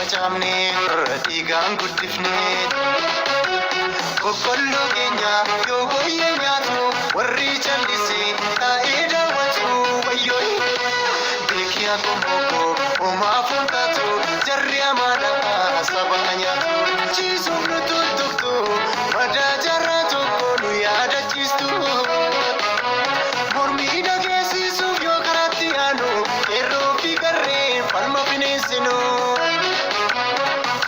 facaafne dhiigaan guddifne boqqolloo keenya yoo booyyee nyaatu warri jallisee taa'ee daawwatu wayyoo beekiyaa komooko homaa funtaatu jarri amaadhaa sabaa nyaatu ciisuuf nu tuttuqtu madaa jarraa tokko nu yaadachiistu mormii dhageessisuuf yoo karaatti yaanu qeerroo fi qarreen falma bineensinu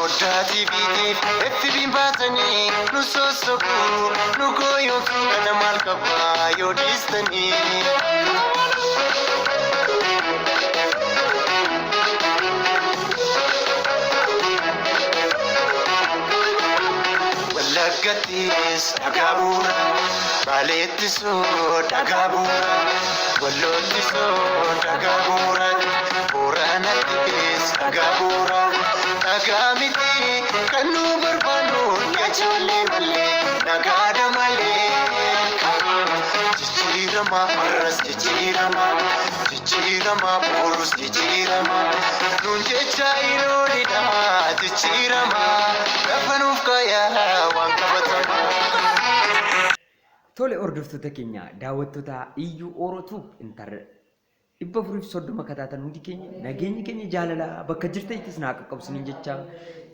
Oddaati biitiif effibiin baatanii nu sossobu nu gooyootu kana maal qabaa yoo dhiistanii Wallaggattis dhagaa bu'uura Baaleettisoo dhagaa bu'uura Walloottisoo dhagaa bu'uura Booranattis dhagaa bu'uura dhagaa miti kan nu barbaannu ijoollee malee nagaadha malee jijjiirama har'as jijjiirama boorus jijjiirama nuun jecha iroolidha jijjiirama lafa nuuf kaayaa waan qabatamu. Tole hordoftoota keenya daawwattoota iyyuu Orootuuf intarre dhibba furiif soddoma kataatan hundi keenya nageenyi keenya jaalala bakka jirtanittis naa qaqqabsiniin jecha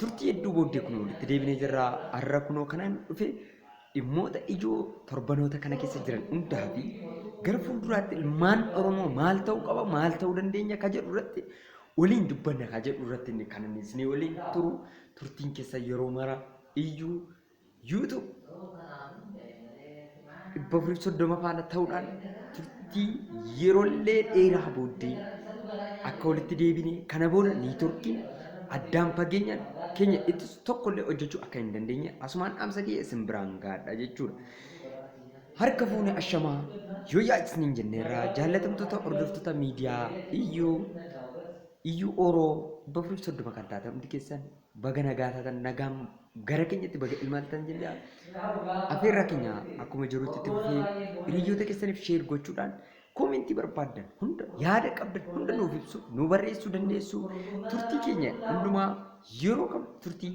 turtii hedduu booddee kunoo walitti deebinee jirra har'a kunoo kanaan dhufe dhimmoota ijoo torbanoota kana keessa jiran hundaa fi gara fuulduraatti ilmaan Oromoo maal ta'uu qaba maal ta'uu dandeenya ka jedhu irratti waliin dubbanna ka jedhu irratti kan inni isin waliin turu turtiin keessa yeroo mara iyyuu YouTube dhibba furiif soddoma faana ta'uudhaan yeroolee dheeraa booddee akka walitti deebine kana booda niitorkiin addaan fageenyaan keenya itti tokkollee hojjechuu akka hin dandeenye asumaan dhaamsa kiyya isin biraan gaadha jechuudha. Harka fuune ashamaa yoo yaachisniin jenneerraa jaallatamtoota hordoftoota miidiyaa iyyuu Oroo dhibba furiif soddoma kan taatan hundi keessan baga nagaa taatan nagaan gara keenyatti baga ilmaaltan jennee afeerraa keenya akkuma jirutti itti fufee hiriyoota keessaniif sheer gochuudhaan koomentii barbaaddan hunda yaada qabdan hunda nuuf ibsu nu barreessuu dandeessu turtii keenya hundumaa yeroo kam turtii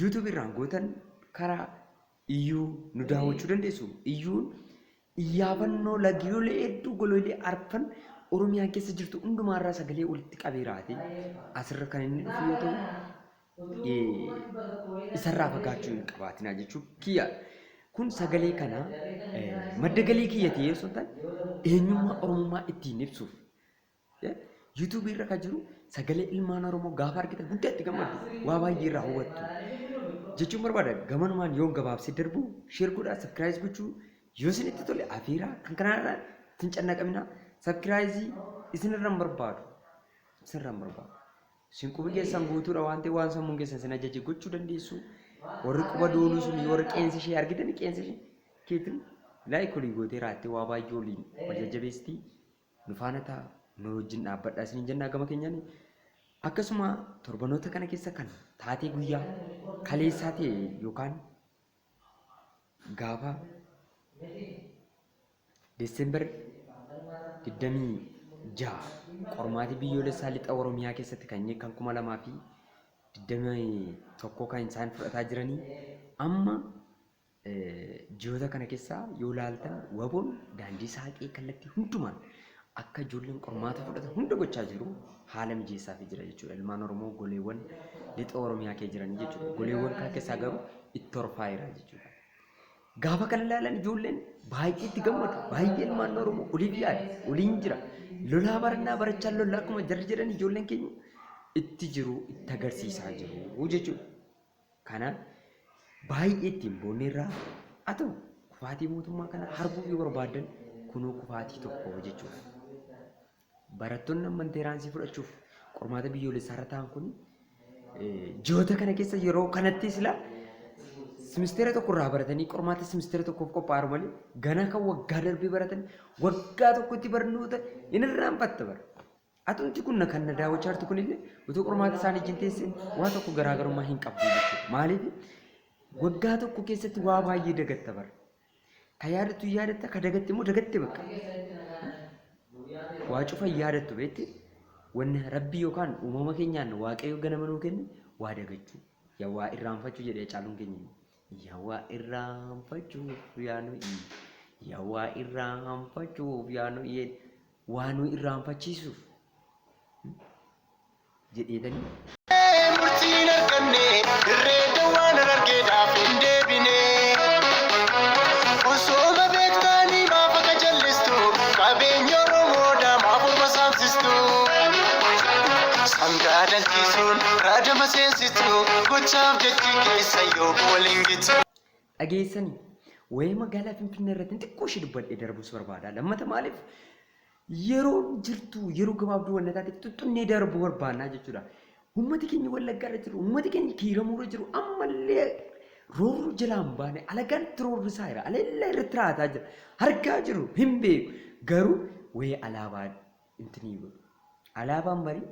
YouTube irraan gootan karaa iyyuu nu daawwachuu dandeessu iyyuun iyyaafannoo lagiyoolee hedduu goloolee arfan Oromiyaa keessa jirtu hundumaarraa sagalee walitti qabeeraati asirra kan inni dhufu yoo ta'u isarraa fagaachuu hin qabaatinaa jechuun kiyya kun sagalee kana madda galii kiyya ta'ee osoo hin taane eenyummaa Oromummaa ittiin ibsuuf YouTube irra kan jiru sagalee ilmaan Oromoo gaafa argitan hunda itti gammadu waa baay'ee irraa hubattu jechuun barbaada gamanumaan yoo gabaabsee darbu sheer godhaa sabskiraayib gochuu yoo isinitti tole afeeraa kan kanaarraa ittiin cannaqamina sabskiraayizii isinirraan barbaadu isin quba keessan guutuudha waan ta'eef waan sammuun keessan isin ajaje gochuu dandeessu warri quba doonuu sun warri qeensi ishee argitanii qeensi ishee keetiin laayik olii gootee raattee waa baay'ee oliin wal jajjabeestii nu faana ta'a nu wajjin dhaabbadhaa isiniin jennaa gama keenyaan akkasuma torbanoota kana keessa kan taatee guyyaa kaleessaa ta'e yookaan gaafa Desembar 26 qormaati biyyoolessaa lixa Oromiyaa keessatti kan 2021 kan isaan fudhataa jiranii amma ji'oota kana keessaa yoo ilaaltan waboon daandii saaqee kallattii hundumaan akka ijoolleen qormaata fudhatan hunda gochaa jiru haala mijeessaa fi jira jechuudha. Ilmaan Oromoo goleewwan lixa Oromiyaa keessa jiran jechuudha. Goleewwan kana keessaa garuu itti torfaayeera jechuudha. Gaafa kan ilaalan ijoolleen baay'ee itti gammadu. Baay'ee ilmaan Oromoo oliif yaada. Oliin jira. Lolaa barannaa barachaa lolaa akkuma jarri jedhan ijoolleen keenya itti jiru itti agarsiisaa jiru jechuudha. Kanaaf baay'ee ittiin boonne irraa haa ta'u kufaatii mootummaa kana arguuf yoo barbaadan kunoo kufaatii tokko jechuudha. Barattoonni ammanteeraansii fudhachuuf qormaata biyyoolessaa irra ta'an kun ji'oota kana keessa yeroo kanatti silaa simisteera tokko irraa baratanii qormaata simisteera tokkoof qophaa'u malee ganaa kan waggaa darbee baratan waggaa tokkotti barnoota hin irraanfatta bara. Atumti kun kan na daawwachaa jirtu kunillee utuu qormaata isaanii wajjin teessee waa tokko garaagarummaa hin qabdu jechuudha. Maaliif waggaa tokko keessatti waa baay'ee dagatta bara. Ka yaadattu yaadatta ka dagatte immoo dagatte bakka. Waa cufa yaadattu beekte wanna rabbi yookaan uumama keenyaan waaqayyo ganama nuu kenne waa dagachuu yaa waa irraanfachuu jedhee caaluun keenya yaa waa irraanfachuuf yaa nuyi yaa waa irraanfachuuf yaa nuyi waa nu irraanfachiisuuf jedheetanii murtiin arganne irreedda waan argeedhaaf hin deebine osooma beektanii maaf akka jallistu qabeenya oromoodhaa maaf orma saamsistu sangaa dalchiisuun raadama seensistu gochaaf jechi keessa yoo waliin gitu. dhageessanii wayii magaalaa Finfinnee irratti xiqqoo ishee dubbadhee darbus barbaada. Lammata maaliif yeroo jirtu yeroo gabaabduu wanna taate tuttunnee darbuu barbaannaa jechuudha. Uummati keenya Wallaggaa irra jiru, uummati keenya Kiiramuu irra jiru ammallee roorroo jalaan baane alagaan tiroorrisaa jira. Alellaa irratti raataa jira. Harkaa jiru hin beeku. Garuu wayii alaabaa intinii godhu. Alaabaan barii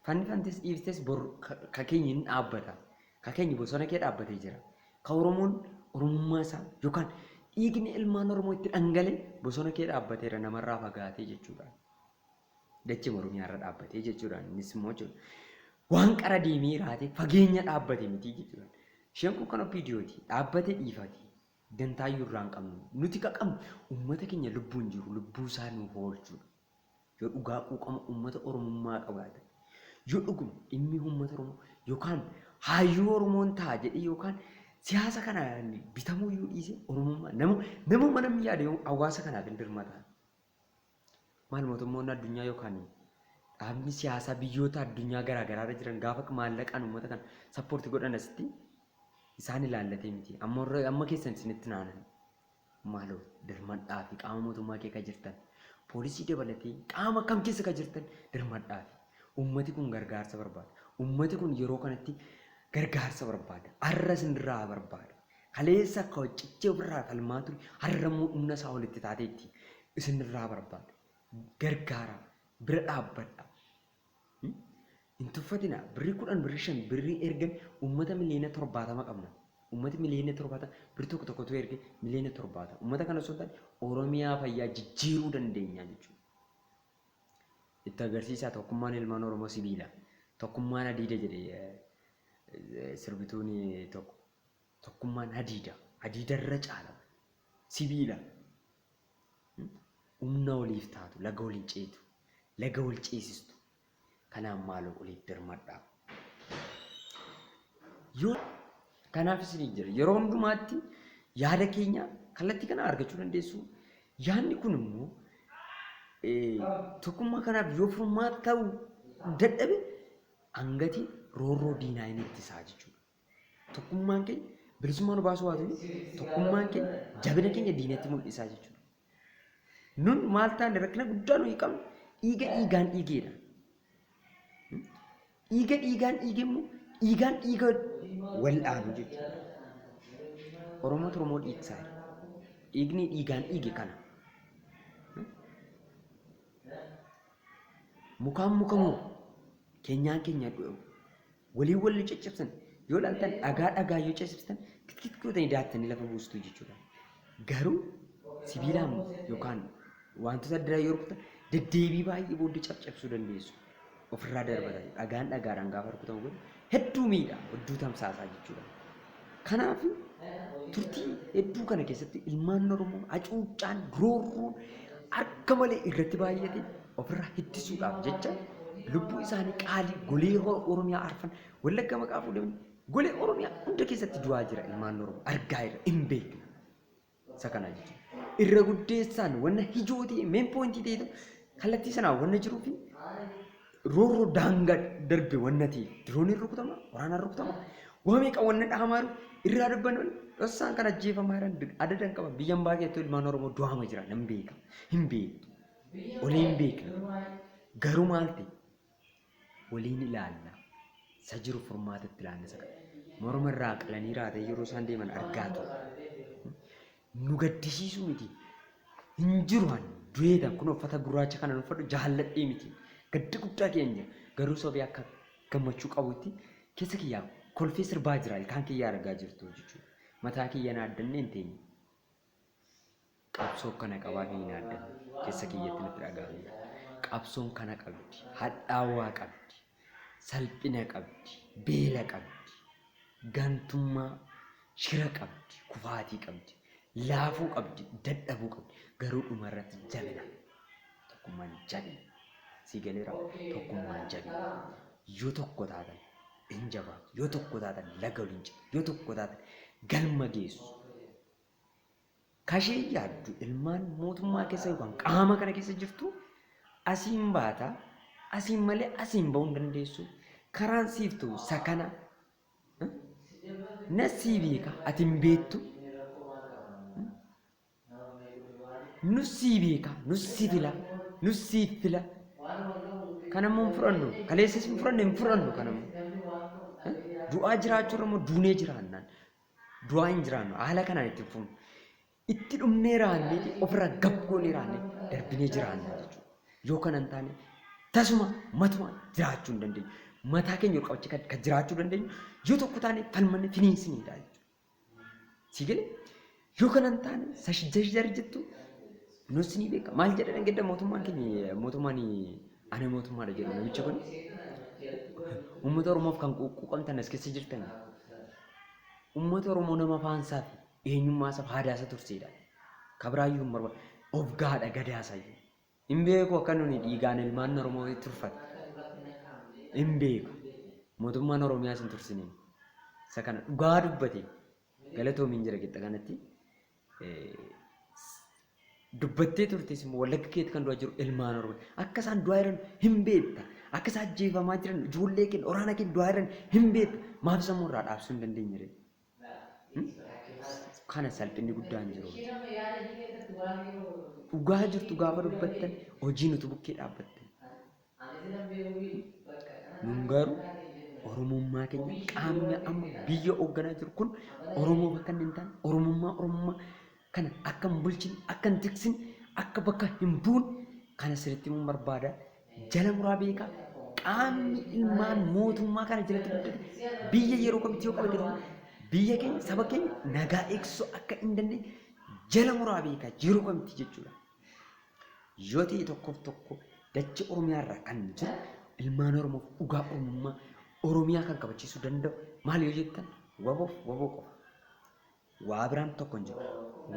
fanni fantis dhiibstes bor ka keenya hin dhaabbata. Ka keenya bosona kee dhaabbatee jira. Ka Oromoon Oromummaa isaa yookaan dhiigni ilmaan Oromoo itti dhangalee bosona kee dhaabbateera namarraa fagaatee jechuudha. Dachee Oromiyaa irra dhaabbatee jechuudha. Innis immoo waan qara deemee raatee fageenya dhaabbate miti jechuudha. Isheen kun kan viidiyooti dhaabbatee dhiifati. Dantaayyuu irraa hin qabnu. Nuti ka qabnu uummata keenya lubbuun jiru lubbuu isaa nuuf oolchuudha. Yoo dhugaa quuqama uummata Oromummaa qabaatan yoo dhuguma dhimmi uummata Oromoo yookaan hayyuu Oromoon ta'a jedhee yookaan siyaasa kana bitamuu yoo dhiise Oromummaa nama mana yaade hawaasa kanaaf hin dirmata. Maal mootummoonni addunyaa yookaan dhaabni siyaasaa biyyoota addunyaa garaa garaa irra jiran gaafa maallaqaan uummata kana sappoorti godhan asitti isaan ilaallatee miti. Amma keessan isinitti naanan maaloo dirmadhaa fi qaama mootummaa kee ka jirtan poolisii dabalatee qaama kam keessa ka jirtan dirmadhaa fi uummati kun gargaarsa barbaada. Uummati kun yeroo kanatti gargaarsa barbaada. Har'a sinirraa barbaada. Kaleessa akka cichee ofirraa falmaa ture har'a immoo humna isaa walitti taateetti isinirraa barbaada. Gargaara bira dhaabbadha. Hin tuffatina birrii 10 birrii 5 birrii ergan uummata miliyoona 70 qabna. Uummati miliyoona 70 birrii tokkotu erge miliyoona 70. Uummata kana osoo ta'e Oromiyaa fayyaa jijjiiruu dandeenya jechuudha. Itti agarsiisaa tokkummaan ilmaan Oromoo sibiila. Tokkummaan hadiida jedhee sirbituun tokko tokkummaan hadiida irra caala sibiila humna waliif taatu laga waliin ceetu laga wal ceesistu kanaan maaloo waliif dirmadhaa yoo kanaaf isin jira yeroo hundumaatti yaada keenya kallattii kana argachuu dandeessu yaadni kun immoo tokkummaa kanaaf yoo furmaata ta'uu dadhabe hangati roorroo diinaa inni ittisaa jechuudha. Tokkummaan keenya bilisummaa nu baasuu waatu tokkummaan keenya jabina keenya diinatti mul'isaa jechuudha. Nun maal taane rakkina guddaa nuyi qabnu dhiigaan dhiigeedha. Dhiigaan dhiige immoo dhiiga wal'aanu jechuudha. Oromoo dhiigsaa dhiigni dhiigaan dhiige kana. Mukaan mukamuu keenyaan keenya walii caccabsan yoo ilaaltan dhagaa yoo caccabsan kitkit gootanii daattanii lafa buustu jechuudha. Garuu sibiilaan yookaan wantoota adda addaa yoo rukutan deddeebii baay'ee booddee caccabsuu dandeessu. Ofirraa darbatan dhagaadhaan gaafa rukutamu godhu hedduu miidha hedduu tamsaasaa jechuudha. Kanaaf turtii hedduu kana keessatti ilmaan Oromoo hacuuccaan roorroon akka malee irratti baay'ate ofirraa ittisuudhaaf jecha lubbuu isaanii qaalii golee Oromiyaa arfan Wallagga maqaa fuudhamanii golee Oromiyaa hunda keessatti du'aa jira ilmaan Oromoo argaa jira hin beekna. Isa kana jechuudha. Irra guddeessaan wanna hijootii meen poointii ta'e kallattii sanaa wanna jiruu fi roorroo daangaa darbe wanna ta'e dirooniin rukutama waraanaan rukutama waa meeqa wanna dhahamaa irraa dubbannu dhossaan kan ajjeefamaa jiran adadan qaba biyyan baay'eetti ilmaan Oromoo du'ama jira nan beeka hin beektu olii hin beekna garuu maal ta'e waliin ilaalla isa jiru furmaatatti ilaalla isa morma irraa qalanii raatee yeroo isaan deeman argaa ture nu gaddisiisu miti hin jiru du'eetan kun uffata gurraacha kana uffadhu jaalladhee miti gadda guddaa keenya garuu sobii akka gammachuu qabutti keessa kiyyaa kolfee sirbaa jira ilkaan kiyyaa argaa jirtu jechuudha mataa kiyya naaddanne hin teenye qabsoo kana qabaa kiyya naaddanne keessa kiyyatti natti dhaga'ame qabsoon kana qabdi, hadhaawaa qabdi, salphina qabdi, beela qabdi, gantummaa, shira qabdi, kufaatii qabdi, laafuu qabdi, dadhabuu qabdi. Garuu dhumarratti jabina. Tokkummaan jabina. Sii galeera tokkummaan jabina. Yoo tokko taatan hin jabaatu, yoo tokko taatan laga waliin jiru, yoo tokko taatan galma geessu. Kashee yaaddu ilmaan mootummaa keessa yookaan qaama kana keessa jirtu asiin baata, asiin malee asiin ba'uu hin dandeessu. Karaan siif ta'u sakana. Nasii beeka ati hin beektu. Nusii beeka, nusii fila, nusii fila. Kanammoo hin fudhannu, kaleessas hin fudhanne hin fudhannu kanammoo. Du'aa jiraachuu irra immoo duunee jiraannaan. Du'aa hin jiraannu haala kanaan itti fuunu. Itti dhumnee raannee ofirraa gabgoonee raannee darbinee jiraannaa jechuudha. Yoo kana hin taane tasuma matuma jiraachuu hin dandeenyu. Mataa keenya ol qabachee kan jiraachuu dandeenyu yoo tokko taane falmanne finiinsinidha jechuudha. Si galee yoo kana hin taane sashjar jettu nus ni beeka. Maal jedha dhangedda mootummaan keenya mootummaan ani mootummaadha jedhu namichi kun uummata Oromoof kan quuqamtan as keessa jirtan uummata Oromoo nama afaansaa fi eenyummaasaaf haadaasaa tursiidha. Kabraayyuu hin barbaadu of gaadha gadaasayyuu. Hin beeku akka nuni dhiigaan ilmaan Oromoo turfate. Hin beeku mootummaan Oromiyaas hin tursine. Isa kana dhugaa dubbate galatoomiin jira qixa kanatti. Dubbattee turtes immoo wallagga keetti kan du'aa jiru ilmaan Oromoo. Akka isaan du'aa jiran hin beekta. Akka isaan ajjeefamaa jiran ijoollee keenya waraana keenya du'aa jiran hin beekta. Maaf sammuu irraa dhaabsuu hin dandeenye? Kana salphinni guddaan jiru. Dhugaa jirtu gaafa dubbattan hojii nuti bukkee dhaabbattan. Nun garuu Oromummaa keenya qaamni amma biyya hoogganaa jiru kun Oromoo bakka hin taane Oromummaa kana akka hin bulchin akka hin tiksin akka bakka hin buun kana sirriitti mun barbaada. Jala muraa beekaa qaamni ilmaan mootummaa kana jalatti guddate biyya yeroo kamitti yoo qabate biyya keenya saba keenya nagaa eegsisuu akka hin dandeenye jala muraa beekaa yeroo kamitti jechuudha. Yoo ta'e tokkoof tokko dachee Oromiyaa irraa kan jiru ilmaan Oromoof dhugaa Oromummaa Oromiyaa kan kabachiisuu danda'u maal yoo jettan waboo qofa. Waa biraan tokko hin jiru.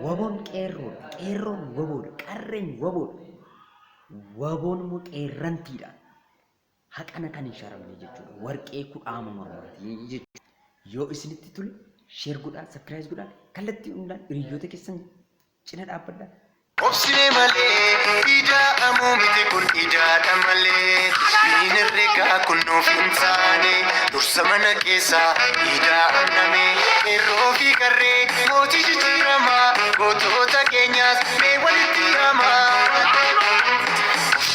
Waboon qeerroodha. Qeerroon waboodha. Qarreen waboodha. Waboon immoo qeerrantiidha. Haqana kan hin sharamne jechuudha. Warqee kudhaama mormaati jechuudha. Yoo isinitti tole sheer godhaa, sabskiraayib godhaa, kallattii hundaan hiriyoota keessan cina dhaabbadhaa. Obsine malee ida'amuu miti kun idaadha malee niin herregaa kun nuuf hin taane dursa mana keessaa ida'amname qeerroo fi qarree mootii jijjiiramaa gootota keenyaas mee walitti hamaa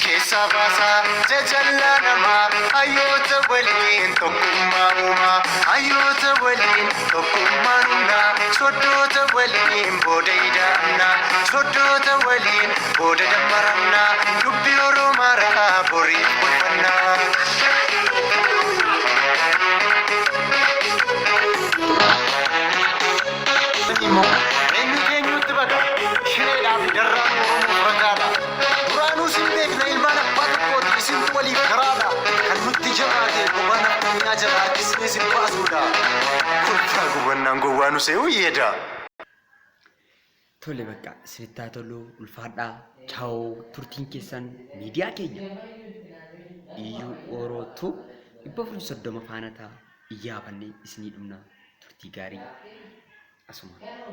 keessaa baasaa jajallaa namaa hayyoota waliin tokkummaa uumaa hayyoota waliin tokkummaa humnaa soddoota waliin booda ida'amnaa soddoota waliin booda dammarannaa dubbii Oromaaraa boriif bulfannaa. Eenyu keenyutti baga shireedhaaf darraan Oromoo ragaadha. Duraanuu sin beekna ilmaan abbaa tokkooti isintu waliif karaadha. Kan nutti jabaate gowwaan addunyaa jala harkisnee sin baasuudha. Kolfaa gowwannaan gowwaanu se'uu yeeda. Tole bakka isinitti haa tolu ulfaadhaa chaawoo turtiin keessan miidiyaa keenya iyyuu orootu 430 faana ta'a iyyaafannee isinii dhumna turtii gaarii asuma.